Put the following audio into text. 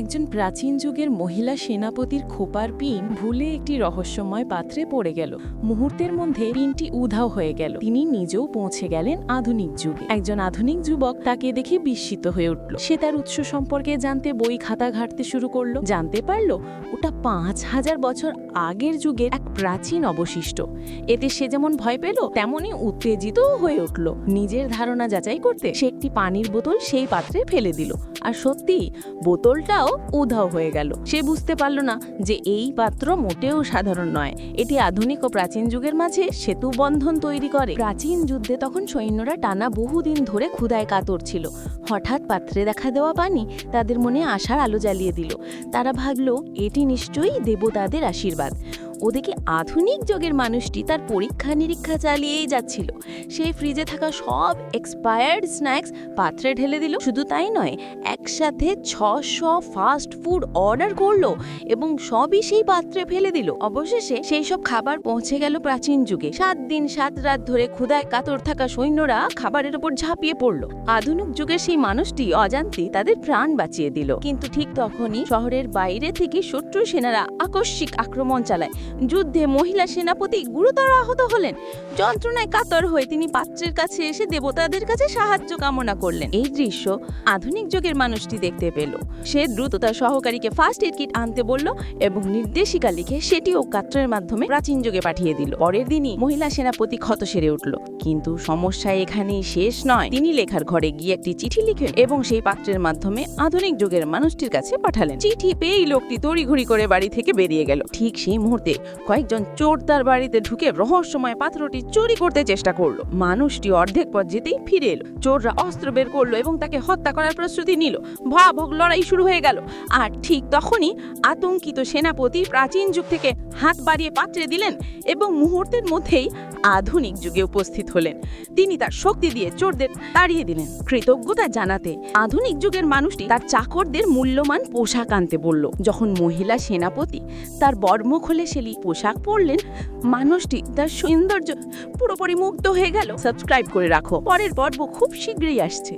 একজন প্রাচীন যুগের মহিলা সেনাপতির খোপার পিন ভুলে একটি রহস্যময় পাত্রে পড়ে গেল। মুহূর্তের মধ্যে পিনটি উধাও হয়ে গেল। তিনি নিজেও পৌঁছে গেলেন আধুনিক যুগে। একজন আধুনিক যুবক তাকে দেখে বিস্মিত হয়ে উঠল। সে তার উৎস সম্পর্কে জানতে বই খাতা ঘাঁটতে শুরু করলো। জানতে পারল ওটা ৫,০০০ বছর আগের যুগের এক প্রাচীন অবশিষ্ট। এতে সে যেমন ভয় পেল তেমনই উত্তেজিত হয়ে উঠল। নিজের ধারণা যাচাই করতে সে একটি পানির বোতল সেই পাত্রে ফেলে দিল। আর সত্যি বোতলটাও উধাও হয়ে গেল। সে বুঝতে পারল না যে এই পাত্র মোটেও সাধারণ নয়। এটি আধুনিক ও প্রাচীন যুগের মাঝে সেতু বন্ধন তৈরি করে। প্রাচীন যুদ্ধে তখন সৈন্যরা টানা বহুদিন ধরে ক্ষুধায় কাতর ছিল। হঠাৎ পাত্রে দেখা দেওয়া পানি তাদের মনে আশার আলো জ্বালিয়ে দিল। তারা ভাবল এটি নিশ্চয়ই দেবতাদের আশীর্বাদ। ওদিকে আধুনিক যুগের মানুষটি তার পরীক্ষা নিরীক্ষা চালিয়েই যাচ্ছিল। সে ফ্রিজে থাকা সব এক্সপায়ার্ড স্ন্যাক্স পাত্রে ঢেলে দিল। শুধু তাই নয়, একসাথে ৬০০ ফাস্ট ফুড অর্ডার করলো এবং সবই সেই পাত্রে ফেলে দিল। অবশেষে সেই সব খাবার পৌঁছে গেল প্রাচীন যুগে। ৭ দিন ৭ রাত ধরে ক্ষুধায় কাতর থাকা সৈন্যরা খাবারের উপর ঝাঁপিয়ে পড়ল। আধুনিক যুগের সেই মানুষটি অজান্তেই তাদের প্রাণ বাঁচিয়ে দিল। কিন্তু ঠিক তখনই শহরের বাইরে থেকে শত্রু সেনারা আকস্মিক আক্রমণ চালায়। যুদ্ধে মহিলা সেনাপতি গুরুতর আহত হলেন। যন্ত্রণায় কাতর হয়ে তিনি পাত্রের কাছে এসে দেবতাদের কাছে সাহায্য কামনা করলেন। এই দৃশ্য আধুনিক যুগের মানুষটি দেখতে পেল। সে দ্রুত তার সহকারীকে ফার্স্ট এড কিট আনতে বলল এবং নির্দেশিকা লিখে সেটিও কাত্রের মাধ্যমে প্রাচীন যুগে পাঠিয়ে দিল। পরের দিনই মহিলা সেনাপতি ক্ষত সেরে উঠল। কিন্তু সমস্যা এখানেই শেষ নয়। তিনি লেখার ঘরে গিয়ে একটি চিঠি লিখেন এবং সেই পাত্রের মাধ্যমে আধুনিক যুগের মানুষটির কাছে পাঠালেন। চিঠি পেয়েই লোকটি তড়িঘড়ি করে বাড়ি থেকে বেরিয়ে গেল। ঠিক সেই মুহূর্তে কয়েকজন চোর তার বাড়িতে ঢুকে রহস্যময় পাত্রটি চুরি করতে চেষ্টা করলো। মানুষটি অর্ধেক পথ যেতেই ফিরে এলো। চোররা অস্ত্র বের করলো এবং তাকে হত্যা করার প্রস্তুতি নিল। ভয়াবহ লড়াই শুরু হয়ে গেল। আর ঠিক তখনই আতঙ্কিত সেনাপতি প্রাচীন যুগ থেকে হাত বাড়িয়ে পাত্রে দিলেন এবং মুহূর্তের মধ্যেই আধুনিক যুগে উপস্থিত হলেন। তিনি তার শক্তি দিয়ে চোরদের তাড়িয়ে দিলেন। কৃতজ্ঞতা জানাতে আধুনিক যুগের মানুষটি তার চাকরদের মূল্যবান পোশাক আনতে বলল। যখন মহিলা সেনাপতি তার বর্ম খুলে সেলি পোশাক পরলেন, মানুষটি তার সৌন্দর্য পুরোপুরি মুগ্ধ হয়ে গেল। সাবস্ক্রাইব করে রাখো, পরের পর্ব খুব শীঘ্রই আসছে।